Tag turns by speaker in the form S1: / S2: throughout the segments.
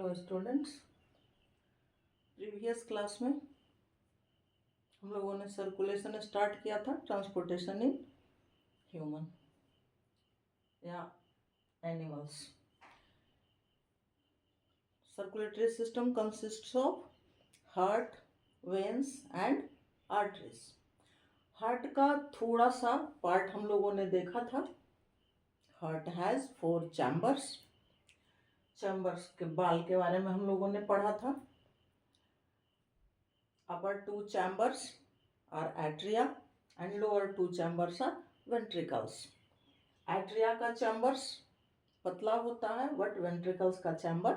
S1: Hello students, previous class में हम लोगों ने सर्कुलेशन स्टार्ट किया था, ट्रांसपोर्टेशन इन ह्यूमन या animals. Circulatory system consists of heart, veins and arteries. Heart का थोड़ा सा पार्ट हम लोगों ने देखा था। Heart has 4 chambers. चैम्बर्स के बाल के बारे में हम लोगों ने पढ़ा था। Upper 2 chambers are atria and lower 2 chambers are ventricles. Atria का chambers पतला होता है बट ventricles का chamber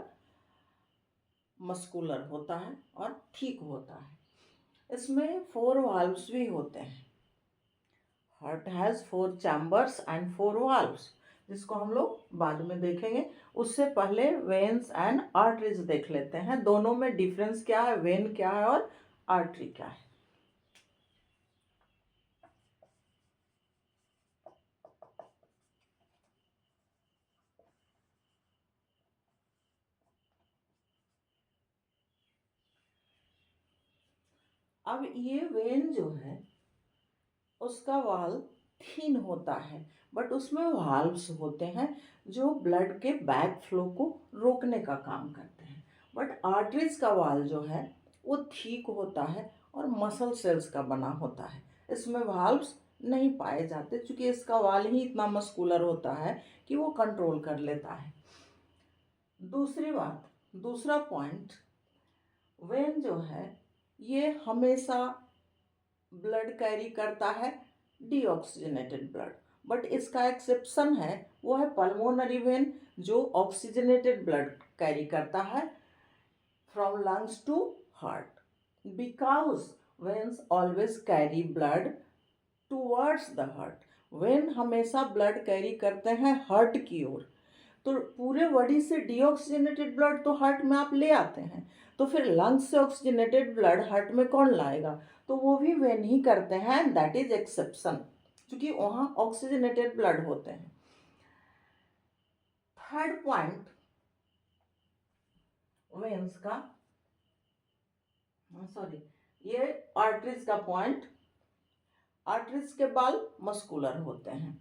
S1: muscular होता है और ठीक होता है। इसमें 4 valves भी होते हैं। Heart has 4 chambers and 4 valves, जिसको हम लोग बाद में देखेंगे। उससे पहले वेन्स एंड आर्टरीज देख लेते हैं। दोनों में डिफरेंस क्या है, वेन क्या है और आर्टरी क्या है। अब ये वेन जो है उसका वाल थीन होता है बट उसमें वाल्व्स होते हैं जो ब्लड के बैक फ्लो को रोकने का काम करते हैं। बट आर्टरीज का वाल जो है वो ठीक होता है और मसल सेल्स का बना होता है। इसमें वाल्व्स नहीं पाए जाते क्योंकि इसका वाल ही इतना मस्कुलर होता है कि वो कंट्रोल कर लेता है। दूसरी बात, दूसरा पॉइंट, वेन जो है ये हमेशा ब्लड कैरी करता है डीऑक्सीजनेटेड ब्लड, बट इसका एक्सेप्शन है, वो है पल्मोनरी वेन जो ऑक्सीजनेटेड ब्लड कैरी करता है from lungs to heart. Because veins always carry blood towards the heart. Vein हमेशा ब्लड कैरी करते हैं हार्ट की ओर, तो पूरे बॉडी से डीऑक्सीजनेटेड ब्लड तो हार्ट में आप ले आते हैं, तो फिर लंग्स से ऑक्सीजनेटेड ब्लड हार्ट में कौन लाएगा, तो वो भी वेन ही करते हैं। दैट इज एक्सेप्शन, क्योंकि वहाँ ऑक्सीजनेटेड ब्लड होते हैं। थर्ड पॉइंट वेन्स का, सॉरी, ये आर्टरीज का पॉइंट। आर्टरीज के बाल मस्कुलर होते हैं।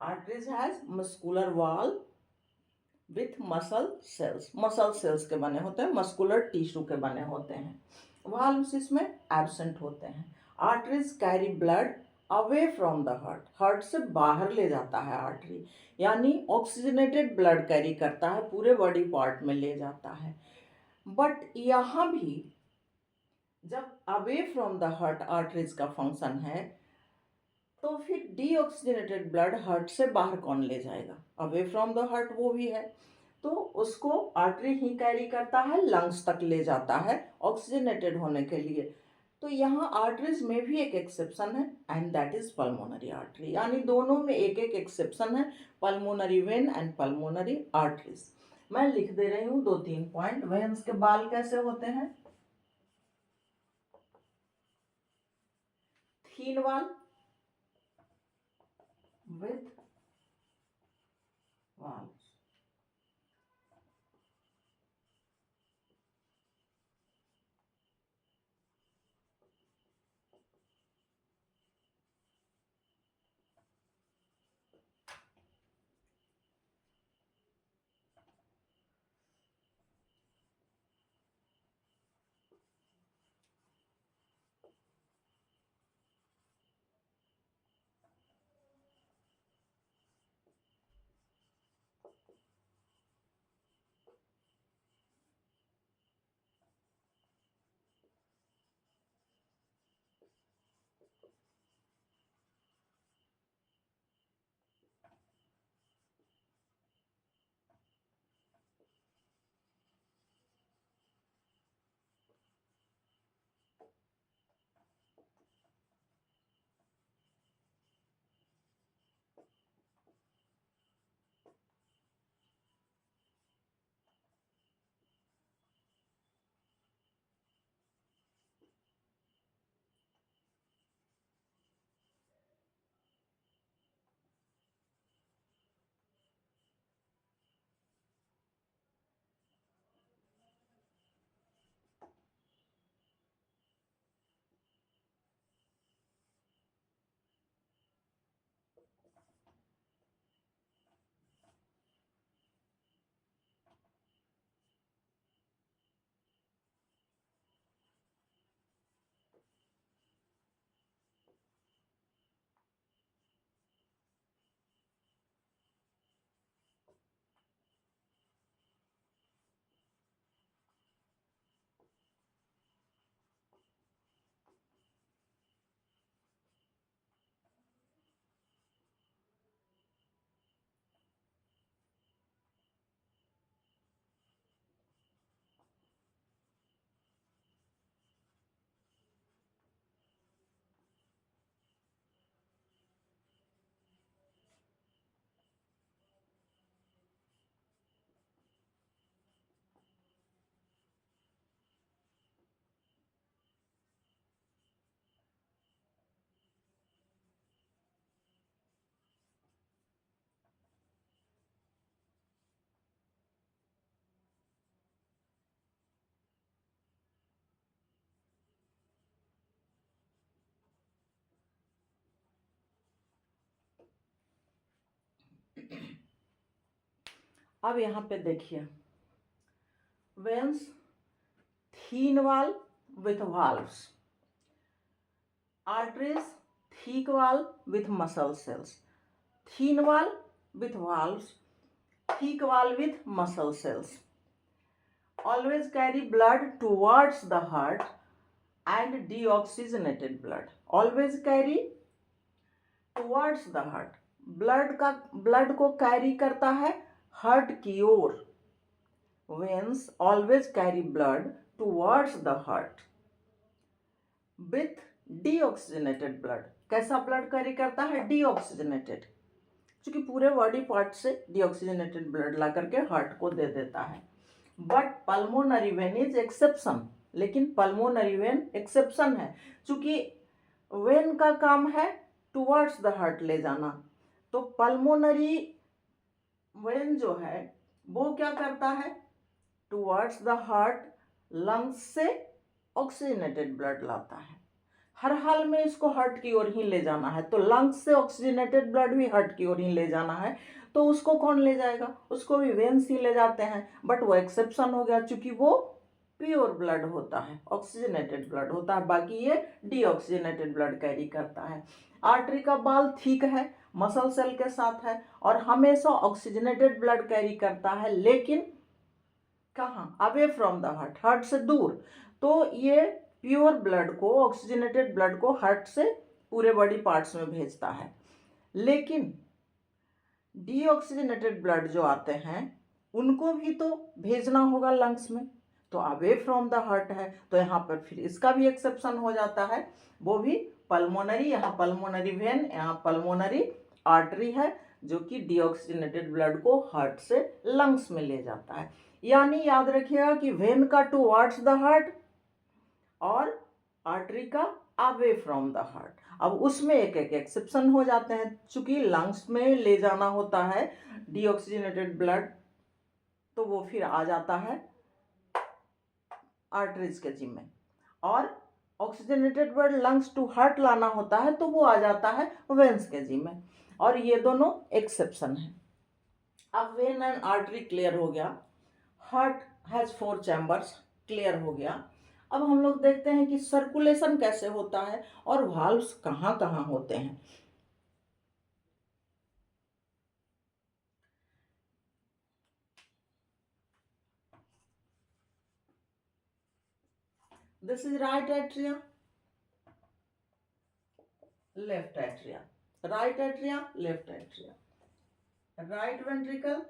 S1: Arteries has muscular wall with muscle cells के बने होते हैं, मस्कुलर टिश्यू के बने होते हैं। वाल्व्स इसमें एब्सेंट होते हैं। Arteries carry blood away from the heart, heart से बाहर ले जाता है आर्टरी, यानी ऑक्सीजनेटेड ब्लड कैरी करता है, पूरे बॉडी पार्ट में ले जाता है। बट यहाँ भी जब away from the heart arteries का फंक्शन है, तो फिर डीऑक्सीजनेटेड ब्लड हार्ट से बाहर कौन ले जाएगा, अवे फ्रॉम द हार्ट वो भी है, तो उसको आर्टरी ही कैरी करता है, लंग्स तक ले जाता है ऑक्सीजनेटेड होने के लिए। तो यहाँ आर्टरीज में भी एक एक्सेप्शन है and that is pulmonary artery, यानी दोनों में एक एक एक्सेप्शन है, pulmonary when and pulmonary arteries. मैं लिख दे रही हूँ 2-3 पॉइंट। वेन्स के बाल कैसे होते हैं, थीन वाल विथ वाल्व्स। अब यहाँ पे देखिए, veins thin wall with valves, arteries thick wall with muscle cells, thin wall with valves, thick wall with muscle cells. Always carry blood towards the heart and deoxygenated blood. Always carry towards the heart. Blood को carry करता है heart की ओर. Veins always carry blood towards the heart with deoxygenated blood. कैसा blood carry करता है? Deoxygenated, क्योंकि पूरे body part से डीऑक्सीजनेटेड ब्लड ला करके हार्ट को दे देता है. But pulmonary vein is exception. लेकिन पल्मोनरी वेन एक्सेप्शन है, क्योंकि वेन का काम है टुवर्ड्स द हार्ट ले जाना. तो पल्मोनरी वेन जो है वो क्या करता है? टुवर्ड्स द हार्ट लंग्स से ऑक्सीजनेटेड ब्लड लाता है. हर हाल में इसको हार्ट की ओर ही ले जाना है, तो लंग्स से ऑक्सीजनेटेड ब्लड भी हार्ट की ओर ही ले जाना है. तो उसको कौन ले जाएगा? उसको भी वेन्स ही ले जाते हैं. बट वो एक्सेप्शन हो गया, क्योंकि वो प्योर ब्लड होता है, ऑक्सीजनेटेड ब्लड होता है. बाकी ये डीऑक्सीजनेटेड ब्लड कैरी करता है. आर्टरी का बाल ठीक है, मसल सेल के साथ है और हमेशा ऑक्सीजनेटेड ब्लड कैरी करता है, लेकिन कहाँ? Away from the heart, heart से दूर. तो ये प्योर ब्लड को, ऑक्सीजनेटेड ब्लड को हार्ट से पूरे बॉडी पार्ट्स में भेजता है. लेकिन डीऑक्सीजनेटेड ब्लड जो आते हैं उनको भी तो भेजना होगा लंग्स में, तो अवे फ्रॉम द हार्ट है. तो यहाँ पर फिर इसका भी एक्सेप्शन हो जाता है. वो भी पल्मोनरी, यहाँ पल्मोनरी वेन, यहाँ पल्मोनरी आर्टरी है, जो कि डीऑक्सीजनेटेड ब्लड को हार्ट से लंग्स में ले जाता है. यानी याद रखिएगा कि वेन का टुवर्ड्स द हार्ट और आर्टरी का अवे फ्रॉम द हार्ट. अब उसमें एक एक एक्सेप्शन हो जाते हैं, चूंकि लंग्स में ले जाना होता है डीऑक्सीजनेटेड ब्लड, तो वो फिर आ जाता है आर्टरीज के जिम्मे. और oxygenated blood lungs to heart लाना होता है, तो वो आ जाता है वेन्स के जिम्मे. और ये दोनों एक्सेप्शन है. अब वेन एंड आर्टरी क्लियर हो गया. हार्ट हैज 4 चैम्बर्स, क्लियर हो गया. अब हम लोग देखते हैं कि सर्कुलेशन कैसे होता है और वाल्व्स कहाँ कहाँ होते हैं. This is right atria, left atria, right atria, left atria, right ventricle,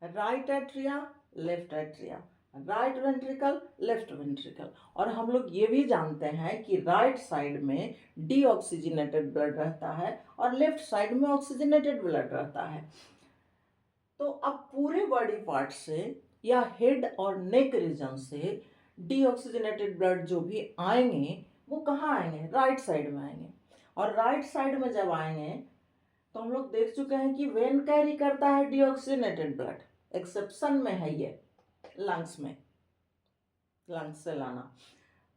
S1: right atria, left atria, right ventricle, left ventricle. और हम लोग ये भी जानते हैं कि राइट साइड में डीऑक्सीजनेटेड ब्लड रहता है और लेफ्ट साइड में ऑक्सीजनेटेड ब्लड रहता है. तो अब पूरे बॉडी पार्ट से या हेड और नेक रीजन से डीऑक्सीजनेटेड ब्लड जो भी आएंगे वो कहाँ आएंगे? राइट साइड में आएंगे. और राइट साइड में जब आएंगे तो हम लोग देख चुके हैं कि वेन कैरी करता है डीऑक्सीजनेटेड ब्लड. एक्सेप्शन में है ये लंग्स में, लंग्स से लाना.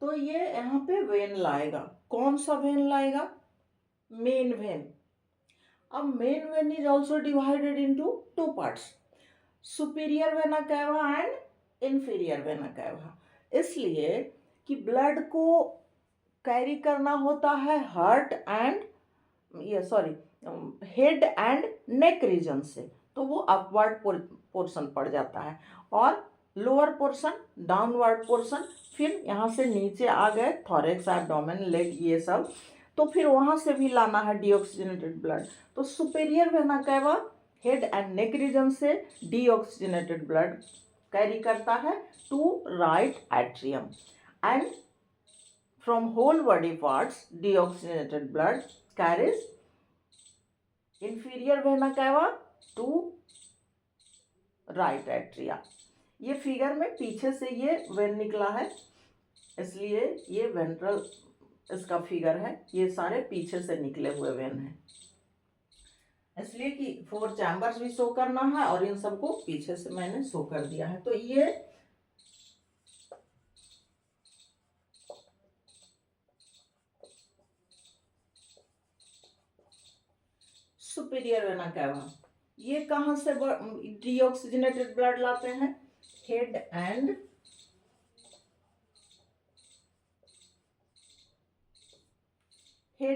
S1: तो ये यहाँ पे वेन लाएगा. कौन सा वेन लाएगा? Main vein. अब main vein is also divided into 2 parts, superior vena cava and inferior vena cava. इसलिए कि ब्लड को कैरी करना होता है heart and head and neck region से, तो वो अपवर्ड पोर्शन पड़ जाता है. और लोअर पोर्शन, डाउनवर्ड पोर्शन, फिर यहाँ से नीचे आ गए थॉरेक्स, एब्डोमेन, लेग, ये सब. तो फिर वहाँ से भी लाना है डीऑक्सीजनेटेड ब्लड. तो superior vena cava head and neck region से डीऑक्सीजनेटेड ब्लड कैरी करता है to right atrium. And from whole body parts deoxygenated blood carries inferior vena cava to right atria. ये फिगर में पीछे से ये वेन निकला है, इसलिए ये वेंट्रल इसका फिगर है. ये सारे पीछे से निकले हुए वेन हैं, इसलिए कि 4 चैम्बर्स भी शो करना है और इन सबको पीछे से मैंने शो कर दिया है. तो ये सुपीरियर वेना कैवा, ये कहाँ से डीऑक्सीजनेटेड ब्लड लाते हैं? हेड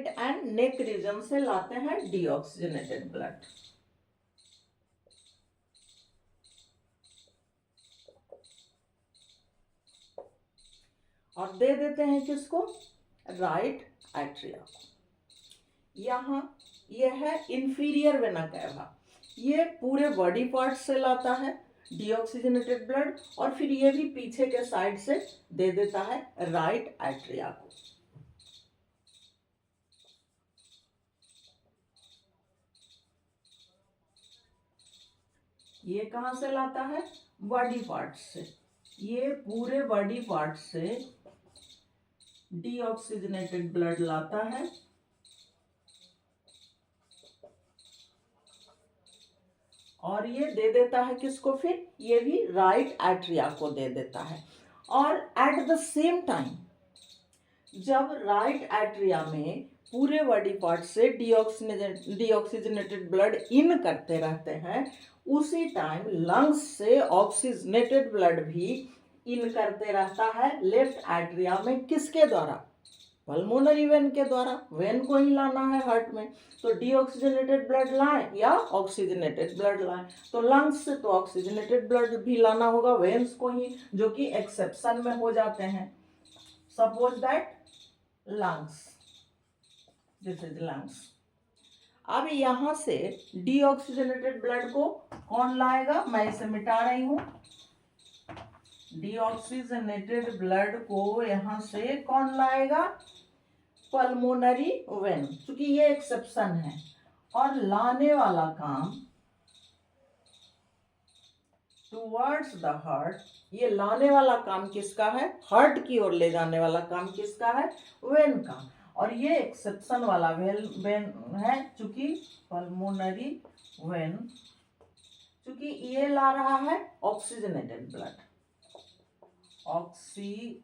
S1: एंड नेक रीजन से लाते हैं डीऑक्सीजनेटेड ब्लड। और दे देते हैं किसको? राइट एट्रिया को। यहाँ यह है इंफीरियर वेना कैवा, ये पूरे बॉडी पार्ट से लाता है डीऑक्सीजनेटेड ब्लड, और फिर ये भी पीछे के साइड से दे देता है राइट एट्रिया को। ये कहाँ से लाता है? बॉडी पार्ट से। ये पूरे बॉडी पार्ट से डीऑक्सीजनेटेड ब्लड लाता है और ये दे देता है किसको? फिर ये भी राइट एट्रिया को दे देता है। और एट द सेम टाइम जब राइट एट्रिया में पूरे बॉडी पार्ट से डीऑक्सीजनेटेड ब्लड इन करते रहते हैं, उसी टाइम लंग्स से ऑक्सीजनेटेड ब्लड भी इन करते रहता है लेफ्ट एट्रिया में। किसके द्वारा? पल्मोनरी वेन के द्वारा। वेन को ही लाना है हार्ट में, तो डीऑक्सीजनेटेड ब्लड लाएं या ऑक्सीजनेटेड ब्लड लाएं, तो लंग्स से तो ऑक्सीजनेटेड ब्लड भी लाना होगा, वेन्स को ही, जो कि एक्सेप्शन में हो जाते हैं। Suppose that lungs, this is lungs. अब यहाँ से डीऑक्सीजनेटेड ब्लड को कौन लाएगा? मैं इसे मिटा रही हूँ। डीऑक्सीजनेटेड ब्लड को यहाँ से कौन लाएगा? पल्मोनरी वेन, क्योंकि ये एक्सेप्शन है। और लाने वाला काम टुवर्ड्स द हार्ट, ये लाने वाला काम किसका है? हार्ट की ओर ले जाने वाला काम किसका है? वेन का। और ये एक्सेप्शन वाला वेन है, चूंकि पल्मोनरी वेन, चूंकि ये ला रहा है oxygenated blood, oxygenated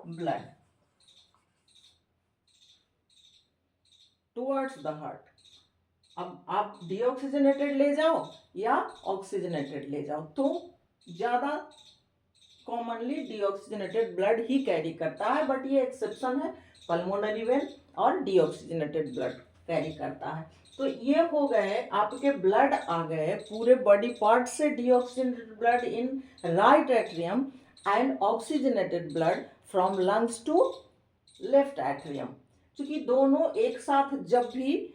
S1: blood towards the heart. अब आप डीऑक्सीजनेटेड ले जाओ या ऑक्सीजनेटेड ले जाओ, तो ज्यादा कॉमनली डीऑक्सीजनेटेड ब्लड ही कैरी करता है, बट ये एक्सेप्शन है, पल्मोनरी वेन और डीऑक्सीजनेटेड ब्लड कैरी करता है। तो ये हो गए आपके ब्लड आ गए पूरे बॉडी पार्ट से deoxygenated blood in right atrium and oxygenated blood from lungs to left atrium. क्योंकि दोनों एक साथ जब भी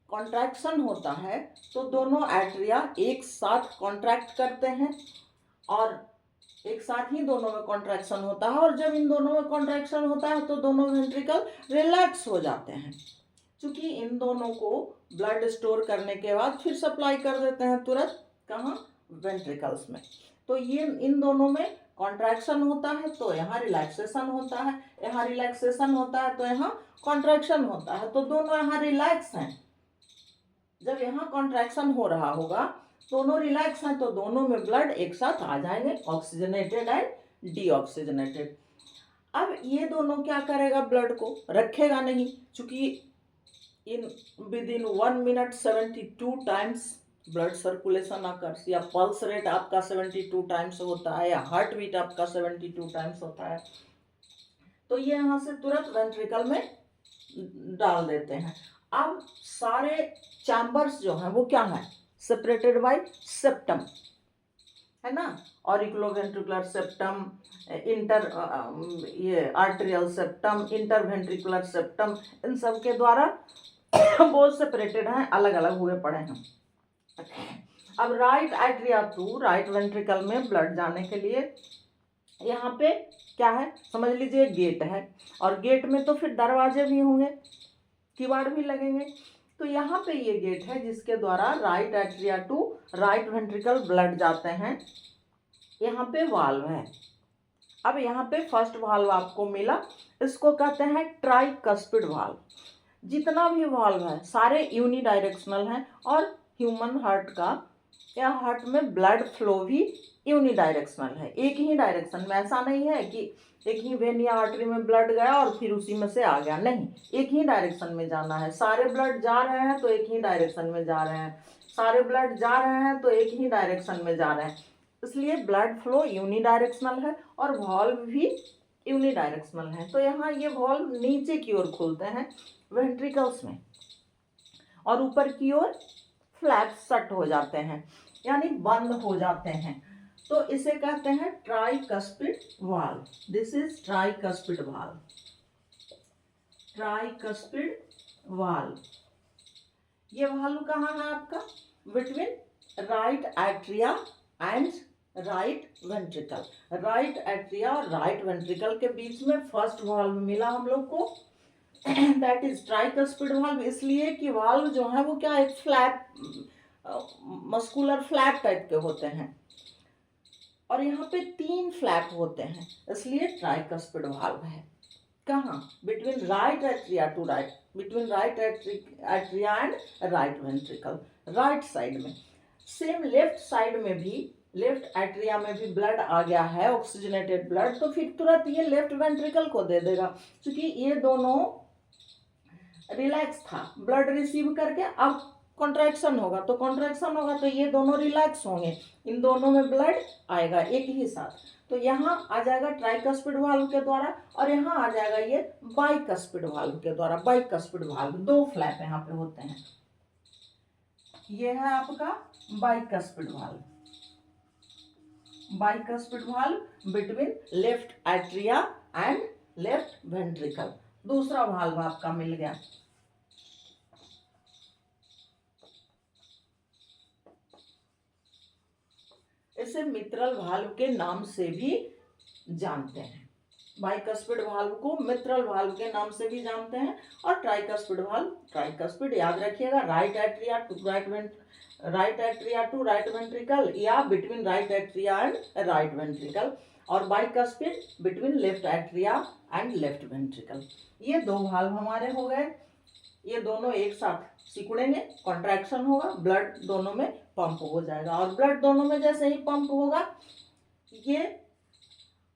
S1: कॉन्ट्रैक्शन होता है तो दोनों एट्रिया एक साथ कॉन्ट्रैक्ट करते हैं और एक साथ ही दोनों में कॉन्ट्रैक्शन होता है, और जब इन दोनों में कॉन्ट्रैक्शन होता है तो दोनों वेंट्रिकल रिलैक्स हो जाते हैं। क्योंकि इन दोनों को ब्लड स्टोर करने के बाद फिर सप्लाई कर देते हैं तुरंत, कहाँ? वेंट्रिकल्स में। तो ये इन दोनों में कॉन्ट्रैक्शन होता है तो यहाँ रिलैक्सेशन होता है, यहाँ रिलैक्सेशन होता है तो यहाँ कॉन्ट्रैक्शन होता है, तो दोनों यहाँ रिलैक्स हैं। जब यहाँ कॉन्ट्रैक्शन हो रहा होगा, दोनों रिलैक्स हैं, तो दोनों में ब्लड एक साथ आ जाएंगे, ऑक्सीजनेटेड एंड डीऑक्सीजनेटेड। अब ये दोनों क्या करेगा? ब्लड को रखेगा नहीं, क्योंकि in within 1 minute 72 times blood circulation आकर, या पल्स रेट आपका 72 टाइम्स होता है, या हार्ट बीट आपका 72 टाइम्स होता है, तो ये यहाँ से तुरंत वेंट्रिकल में डाल देते हैं। अब सारे चैम्बर्स जो हैं वो क्या है? सेपरेटेड बाय सेप्टम, है ना? ऑरिकुलोवेंट्रिकुलर सेप्टम, ये आर्टेरियल सेप्टम, इंटरवेंट्रिकुलर सेप्टम, इन सब के द्वारा वो सेपरेटेड हैं, अलग अलग हुए पड़े हैं। अब right atria to right ventricle में ब्लड जाने के लिए यहाँ पे क्या है? समझ लीजिए गेट है, और गेट में तो फिर दरवाजे भी होंगे, किवाड़ भी लगेंगे। तो यहाँ पे ये गेट है जिसके द्वारा right atria to right ventricle blood जाते हैं। यहाँ पे वाल्व है। अब यहाँ पे फर्स्ट वाल्व आपको मिला, इसको कहते हैं ट्राइकस्पिड वाल्व। जितना भी वाल्व है सारे यूनिडायरेक्शनल हैं, और ह्यूमन हार्ट का या हार्ट में ब्लड फ्लो भी यूनिडायरेक्शनल है, एक ही डायरेक्शन में। ऐसा नहीं है कि एक ही वेन या आर्टरी में ब्लड गया और फिर उसी में से आ गया, नहीं, एक ही डायरेक्शन में जाना है। सारे ब्लड जा रहे हैं तो एक ही डायरेक्शन में जा रहे हैं, सारे ब्लड जा रहे हैं तो एक ही डायरेक्शन में जा रहे हैं। इसलिए ब्लड फ्लो यूनिडायरेक्शनल है और वॉल्व भी यूनिडायरेक्शनल है। तो यहाँ ये वॉल्व नीचे की ओर खुलते हैं वेंट्रिकल्स में और ऊपर की ओर फ्लैप शट हो जाते हैं, यानी बंद हो जाते हैं। तो इसे कहते हैं tricuspid valve. This is tricuspid valve, tricuspid valve. ये वाल्व कहाँ है आपका? Between right atria and right ventricle. Right atria और राइट वेंट्रिकल के बीच में फर्स्ट वाल्व मिला हम लोग को, दैट इज ट्राइकस्पिड वाल्व। इसलिए कि वाल्व जो है वो क्या, एक फ्लैप, मस्कुलर फ्लैप टाइप के होते हैं और यहाँ पे 3 फ्लैप होते हैं, इसलिए ट्राइकस्पिड वाल्व है। कहाँ? Between right atria to right, between right atria and right ventricle, right side में। सेम लेफ्ट साइड में भी, लेफ्ट एट्रिया में भी ब्लड आ गया है, ऑक्सीजनेटेड ब्लड, तो फिर तुरंत ये लेफ्ट वेंट्रिकल को दे देगा, क्योंकि ये दोनों रिलैक्स था, ब्लड रिसीव करके अब कॉन्ट्रैक्शन होगा, तो कॉन्ट्रैक्शन होगा तो ये दोनों रिलैक्स होंगे, इन दोनों में ब्लड आएगा एक ही साथ। तो यहाँ आ जाएगा ट्राइकस्पिड वाल्व के द्वारा और यहाँ आ जाएगा ये बाइकस्पिड वाल्व के द्वारा। बाइकस्पिड वाल्व 2 फ्लैप यहाँ पे होते हैं। ये है आपका bicuspid valve, bicuspid valve between left atria and left ventricle. दूसरा वाल्व आपका मिल गया। इसे मित्रल वाल्व के नाम से भी जानते हैं। बाइकस्पिड वाल्व को मित्रल वाल्व के नाम से भी जानते हैं और ट्राइकस्पिड वाल्व, ट्राइकस्पिड याद रखिएगा, right atria to right ventricle या between right atria and right ventricle, और bicuspid between left atria and left ventricle. ये 2 वाल्व हमारे हो गए। ये दोनों एक साथ सिकुड़ेंगे, कॉन्ट्रैक्शन होगा, ब्लड दोनों में पंप हो जाएगा और ब्लड दोनों में जैसे ही पंप होगा, ये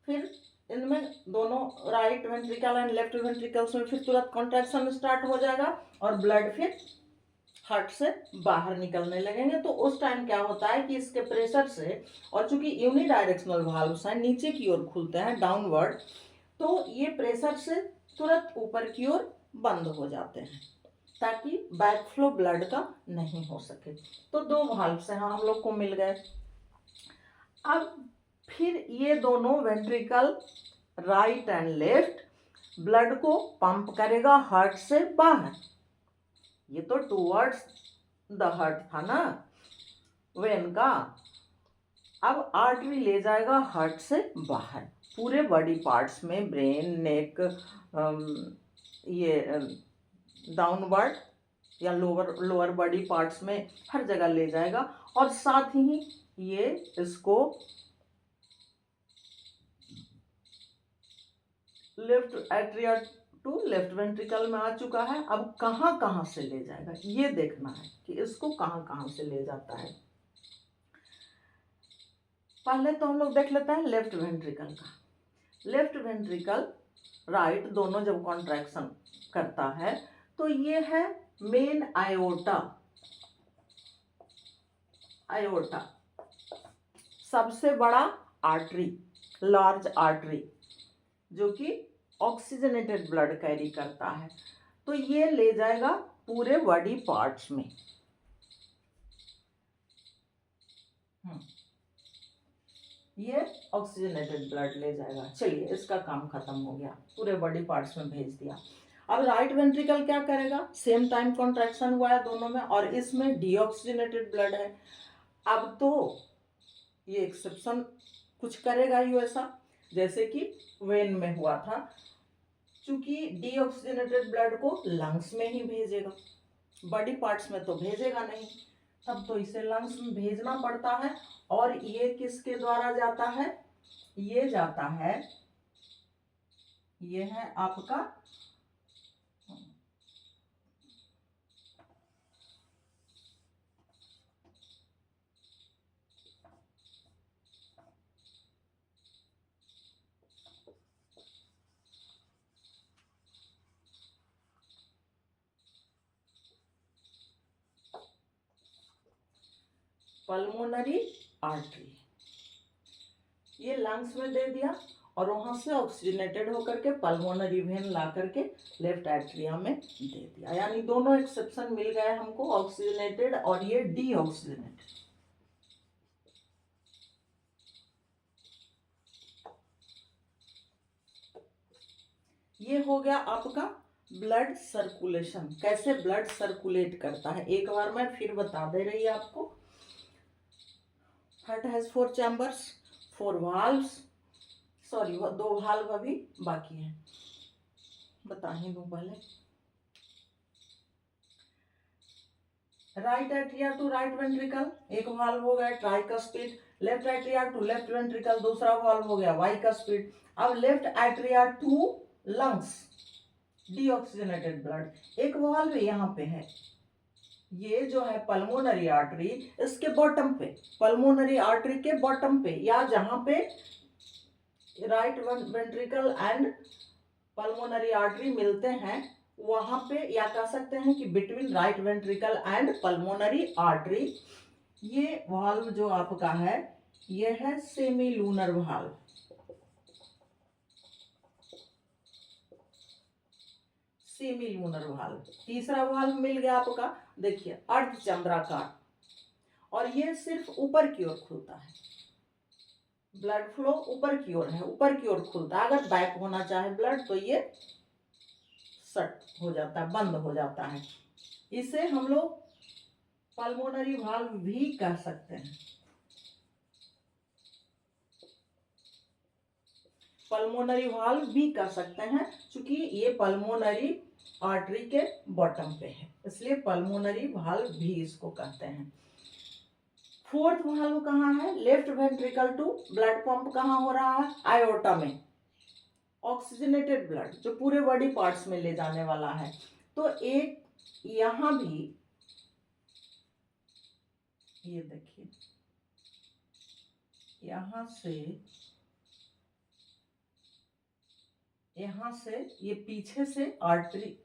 S1: फिर इनमें दोनों right ventricle and left ventricles में फिर तुरंत कॉन्ट्रैक्शन स्टार्ट हो जाएगा और ब्लड फिर हार्ट से बाहर निकलने लगेंगे। तो उस टाइम क्या होता है कि इसके प्रेशर से, और चूंकि यूनिडायरेक्शनल वाल्व्स हैं, नीचे की ओर खुलते हैं डाउनवर्ड, तो ये प्रेशर से तुरंत ऊपर की ओर बंद हो जाते हैं ताकि बैक फ्लो ब्लड का नहीं हो सके। तो 2 वाल्व्स हैं हम लोग को मिल गए। अब फिर ये दोनों ventricle right and left blood को पंप करेगा हार्ट से बाहर। ये तो टूवर्ड्स द हार्ट था ना वेन का, अब आर्टरी ले जाएगा हार्ट से बाहर पूरे बॉडी पार्ट्स में, ब्रेन, नेक, ये डाउनवर्ड या लोअर बॉडी पार्ट्स में, हर जगह ले जाएगा और साथ ही ये इसको left atria to left ventricle में आ चुका है। अब कहाँ कहाँ से ले जाएगा ये देखना है कि इसको कहाँ कहाँ से ले जाता है। पहले तो हम लोग देख लेते हैं लेफ्ट वेंट्रिकल का। लेफ्ट वेंट्रिकल राइट दोनों जब कॉन्ट्रैक्शन करता है तो ये है मेन आयोटा। आयोटा सबसे बड़ा आर्टरी, लार्ज आर्टरी, जो कि ऑक्सीजनेटेड ब्लड कैरी करता है। तो ये ले जाएगा पूरे बॉडी पार्ट्स में। ये ऑक्सीजनेटेड ब्लड ले जाएगा। चलिए इसका काम खत्म हो गया, पूरे बॉडी पार्ट्स में भेज दिया। अब राइट वेंट्रिकल क्या करेगा? सेम टाइम कॉन्ट्रैक्शन हुआ है दोनों में और इसमें डीऑक्सीजनेटेड ब्लड है। अब तो ये एक्सेप्शन कुछ करेगा ही वैसा जैसे कि वेन में हुआ था, क्योंकि डीऑक्सीजनेटेड ब्लड को लंग्स में ही भेजेगा, बॉडी पार्ट्स में तो भेजेगा नहीं। तब तो इसे लंग्स में भेजना पड़ता है और ये किसके द्वारा जाता है? ये जाता है, ये है आपका पल्मोनरी आर्टरी, ये लंग्स में दे दिया और वहां से ऑक्सीजनेटेड होकर के पल्मोनरी वेन ला करके लेफ्ट एट्रिया में दे दिया। यानी दोनों एक्सेप्शन मिल गए हमको, ऑक्सीजनेटेड और ये डीऑक्सीजनेटेड। ये हो गया आपका ब्लड सर्कुलेशन, कैसे ब्लड सर्कुलेट करता है। एक बार मैं फिर बता दे रही आपको। Heart has 4 chambers, 4 valves, sorry 2 valve अभी बाकी है, बता ही दूं पहले। Right atria to right ventricle एक वाल्व हो गया tricuspid, left atria to left ventricle दूसरा वाल्व हो गया बाइकस्पिड। अब left atria to lungs, deoxygenated blood एक वाल्व यहाँ पे है। ये जो है पल्मोनरी आर्टरी, इसके बॉटम पे, पल्मोनरी आर्टरी के बॉटम पे, या जहां पे right ventricle and pulmonary artery मिलते हैं वहां पे, या कह सकते हैं कि between right ventricle and pulmonary artery, ये वाल्व जो आपका है ये है semi lunar valve. Semi lunar valve. तीसरा वाल्व मिल गया आपका, देखिए अर्धचंद्राकार, और ये सिर्फ ऊपर की ओर खुलता है। ब्लड फ्लो ऊपर की ओर है, ऊपर की ओर खुलता है। अगर बैक होना चाहे ब्लड तो ये शट हो जाता है, बंद हो जाता है। इसे हम लोग पल्मोनरी वाल्व भी कह सकते हैं, पल्मोनरी वाल्व भी कह सकते हैं, क्योंकि ये पल्मोनरी आर्टरी के बॉटम पे है, इसलिए पल्मोनरी वाल्व भी इसको कहते हैं। फोर्थ वाल्व कहाँ है, left ventricle to blood pump कहाँ हो रहा है, आयोटा में, ऑक्सीजनेटेड ब्लड जो पूरे बॉडी पार्ट्स में ले जाने वाला है। तो एक यहां भी, ये देखिए यहां से ये पीछे से आर्टरी,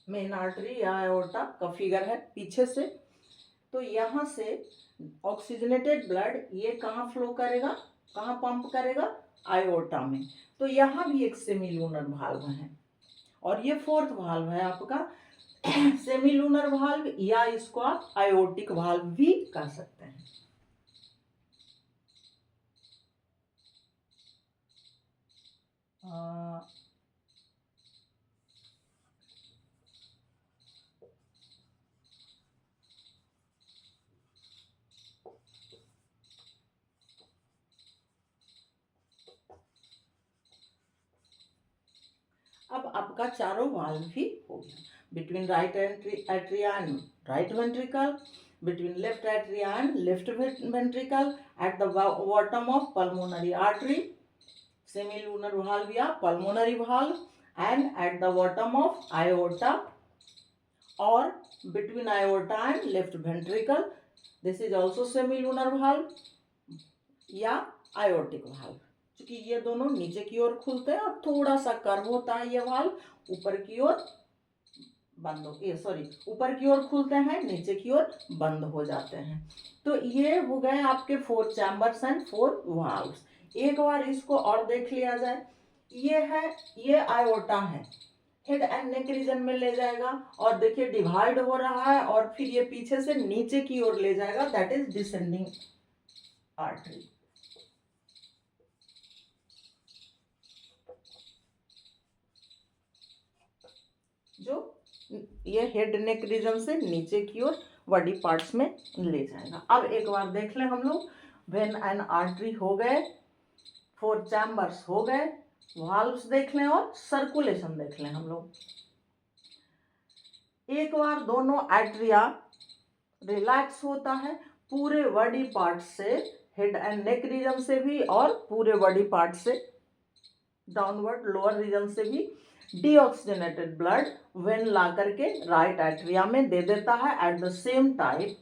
S1: मेन आर्टरी या आयोटा का फिगर है पीछे से, तो यहां से ऑक्सीजनेटेड ब्लड ये कहाँ फ्लो करेगा, कहाँ पंप करेगा, आयोटा में। तो यहाँ भी एक सेमी लूनर वाल्व है, और ये फोर्थ वाल्व है आपका सेमी लूनर वाल्व, या इसको आप आयोटिक वाल्व भी कह सकते हैं। अब आपका चारों वाल्व भी हो गया, between right atria and right ventricle, between left atria and left ventricle, at the bottom of pulmonary artery, semilunar valve या pulmonary valve, and at the bottom of aorta or between aorta and left ventricle, this is also semilunar valve या aortic valve। क्योंकि ये दोनों नीचे की ओर खुलते हैं और थोड़ा सा कर्व होता है ये वाल्व, ऊपर की ओर बंद हो, ये सॉरी ऊपर की ओर खुलते हैं, नीचे की ओर बंद हो जाते हैं। तो ये हो गए आपके 4 चैम्बर्स एंड 4 वाल्व्स। एक बार इसको और देख लिया जाए, ये है, ये आयोटा है, हेड एंड नेक रीजन में ले जाएगा, और देखिए डिवाइड हो रहा है और फिर ये पीछे से नीचे की ओर ले जाएगा, दैट इज डिसेंडिंग आर्टरी। जो ये हेड नेक रीजन से नीचे की ओर बॉडी पार्ट्स में ले जाएगा। अब एक बार देख लें हम लोग, वेन एंड आर्टरी हो गए, 4 चैम्बर्स हो गए, वाल्व्स देख लें और सर्कुलेशन देख लें हम लोग। एक बार दोनों एट्रिया रिलैक्स होता है पूरे बॉडी पार्ट से, हेड एंड नेक रीजन से भी और पूरे बॉडी पार्ट से, डाउनवर्ड लोअर रीजन से भी डीऑक्सीजनेटेड ब्लड वेन ला करके राइट एट्रिया में दे देता है। At the same time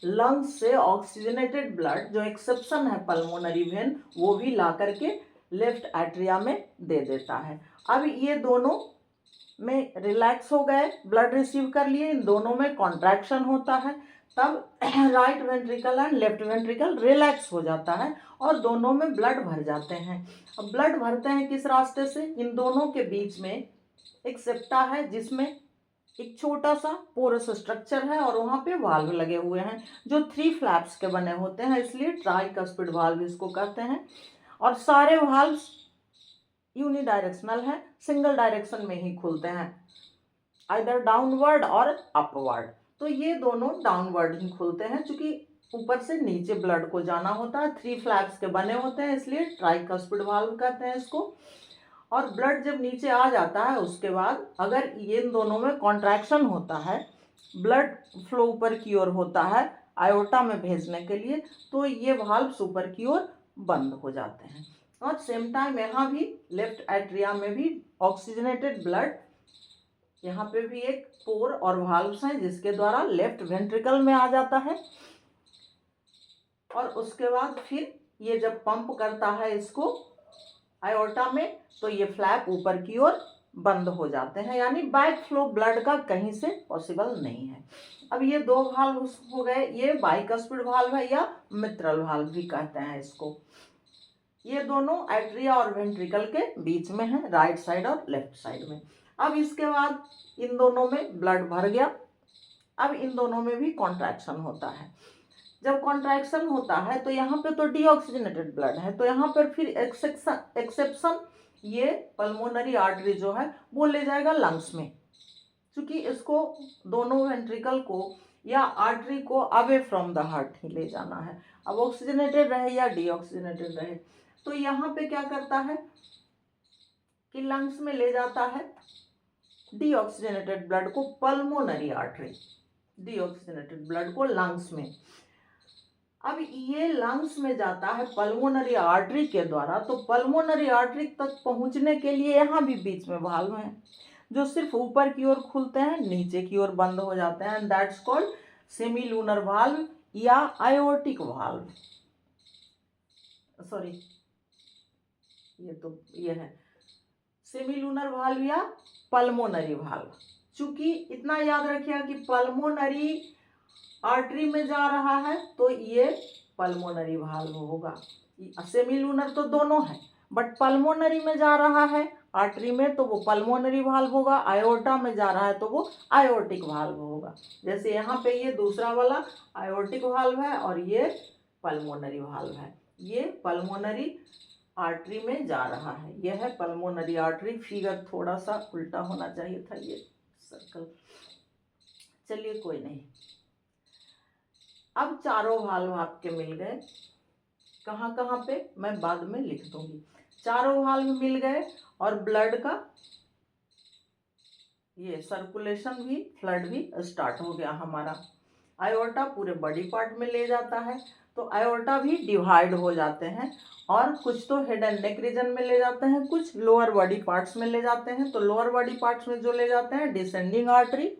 S1: lungs से ऑक्सीजनेटेड ब्लड, जो एक्सेप्शन है पल्मोनरी वेन, वो भी ला करके लेफ्ट एट्रिया में दे देता है। अब ये दोनों में रिलैक्स हो गए, ब्लड रिसीव कर लिए, इन दोनों में कॉन्ट्रैक्शन होता है, तब right ventricle and left ventricle relax हो जाता है और दोनों में ब्लड भर जाते हैं। अब ब्लड भरते हैं किस रास्ते से? इन दोनों के बीच में एक सेप्टा है जिसमें एक छोटा सा पोरस स्ट्रक्चर है और वहाँ पे वाल्व लगे हुए हैं जो 3 फ्लैप्स के बने होते हैं, इसलिए ट्राइकस्पिड वाल्व इसको कहते हैं। और सारे वाल्व्स यूनिडायरेक्शनल है, सिंगल डायरेक्शन में ही खुलते हैं, आइदर डाउनवर्ड और अपवर्ड। तो ये दोनों डाउनवर्ड ही खुलते हैं, क्योंकि ऊपर से नीचे ब्लड को जाना होता है, 3 फ्लैप्स के बने होते हैं, इसलिए ट्राइकस्पिड वाल्व कहते हैं इसको। और ब्लड जब नीचे आ जाता है उसके बाद अगर इन दोनों में कॉन्ट्रैक्शन होता है, ब्लड फ्लो ऊपर की ओर होता है आयोटा में भेजने के लिए, तो ये वाल्व्स ऊपर की ओर बंद हो जाते हैं। और सेम टाइम यहाँ भी लेफ्ट एट्रिया में भी ऑक्सीजनेटेड ब्लड, यहाँ पे भी एक पोर और वाल्व्स हैं जिसके द्वारा लेफ्ट वेंट्रिकल में आ जाता है। और उसके बाद फिर ये जब पंप करता है इसको आयोटा में, तो ये फ्लैप ऊपर की ओर बंद हो जाते हैं, यानी बैक फ्लो ब्लड का कहीं से पॉसिबल नहीं है। अब ये 2 वाल्व हो गए, ये बाइकस्पिड वाल्व है या मित्रल वाल्व भी कहते हैं इसको। ये दोनों एट्रिया और वेंट्रिकल के बीच में है, राइट साइड और लेफ्ट साइड में। अब इसके बाद इन दोनों में ब्लड भर गया, अब इन दोनों में भी कॉन्ट्रैक्शन होता है। जब कॉन्ट्रैक्शन होता है तो यहाँ पे तो डीऑक्सीजनेटेड ब्लड है, तो यहाँ पर फिर एक्सेप्शन ये पल्मोनरी आर्टरी जो है वो ले जाएगा लंग्स में, क्योंकि इसको दोनों वेंट्रिकल को या आर्टरी को अवे फ्रॉम द हार्ट ही ले जाना है। अब ऑक्सीजनेटेड रहे या डीऑक्सीजनेटेड रहे, तो यहाँ पे क्या करता है कि लंग्स में ले जाता है डीऑक्सीजनेटेड ब्लड को पल्मोनरी आर्टरी, डीऑक्सीजनेटेड ब्लड को लंग्स में। अब ये लंग्स में जाता है पल्मोनरी आर्टरी के द्वारा, तो पल्मोनरी आर्टरी तक पहुंचने के लिए यहाँ भी बीच में वाल्व हैं जो सिर्फ ऊपर की ओर खुलते हैं, नीचे की ओर बंद हो जाते हैं, that's called semi lunar valve या आयोटिक वाल्व। सॉरी, ये है सेमी लूनर वाल्व या पल्मोनरी वाल्व। चूंकि इतना याद रखिएगा कि पल्मोनरी आर्टरी में जा रहा है तो ये पल्मोनरी वाल्व होगा। सेमी लूनर तो दोनों है, बट पल्मोनरी में जा रहा है आर्टरी में तो वो पल्मोनरी वाल्व होगा, आयोटा में जा रहा है तो वो आयोटिक वाल्व होगा। जैसे यहाँ पे ये दूसरा वाला आयोटिक वाल्व है और ये पल्मोनरी वाल्व है, ये पल्मोनरी आर्टरी में जा रहा है, यह है पल्मोनरी आर्टरी। फिगर थोड़ा सा उल्टा होना चाहिए था ये सर्कल, चलिए कोई नहीं। अब चारों वाल्व आपके मिल गए, कहाँ कहाँ पे मैं बाद में लिख दूंगी। चारों वाल्व मिल गए और ब्लड का ये सर्कुलेशन भी, फ्लड भी स्टार्ट हो गया हमारा। आयोर्टा पूरे बॉडी पार्ट में ले जाता है, तो आयोर्टा भी डिवाइड हो जाते हैं और कुछ तो हेड एंड नेक रीजन में ले जाते हैं, कुछ लोअर बॉडी पार्ट्स में ले जाते हैं। तो लोअर बॉडी पार्ट्स में जो ले जाते हैं डिसेंडिंग आर्टरी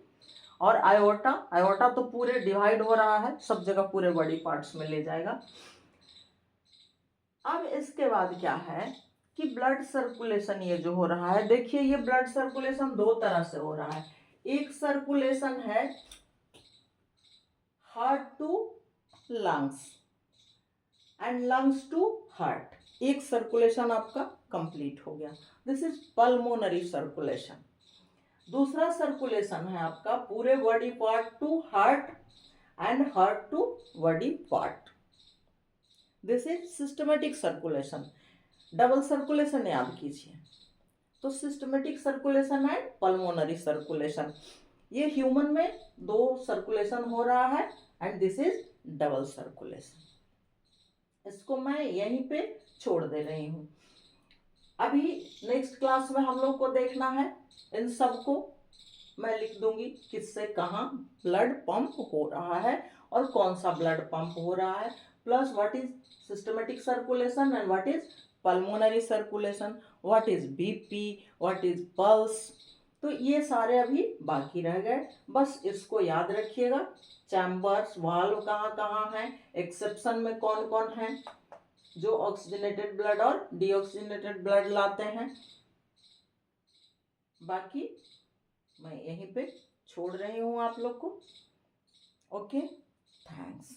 S1: और आयोर्टा, आयोर्टा तो पूरे डिवाइड हो रहा है, सब जगह पूरे बॉडी पार्ट्स में ले जाएगा। अब इसके बाद क्या है कि ब्लड सर्कुलेशन ये जो हो रहा है, देखिए ये ब्लड सर्कुलेशन 2 तरह से हो रहा है। एक सर्कुलेशन है heart to lungs and lungs to heart, एक सर्कुलेशन आपका कंप्लीट हो गया, दिस इज पल्मोनरी सर्कुलेशन। दूसरा सर्कुलेशन है आपका पूरे body part to heart and heart to body part, this is systematic circulation. Double circulation याद कीजिए, तो systematic circulation and pulmonary circulation, ये ह्यूमन में 2 सर्कुलेशन हो रहा है and this is double circulation. इसको मैं यहीं पे छोड़ दे रही हूँ। अभी नेक्स्ट क्लास में हम लोग को देखना है, इन सबको मैं लिख दूंगी किससे कहाँ ब्लड पंप हो रहा है और कौन सा ब्लड पंप हो रहा है, plus what is systematic circulation and what is pulmonary circulation, what is BP, what is pulse. तो ये सारे अभी बाकी रह गए, बस इसको याद रखिएगा। चैम्बर्स, वाल्व कहाँ कहाँ हैं, एक्सेप्शन में कौन कौन है जो ऑक्सीजनेटेड ब्लड और डीऑक्सीजनेटेड ब्लड लाते हैं। बाकी मैं यहीं पे छोड़ रही हूँ आप लोग को, ओके। Thanks.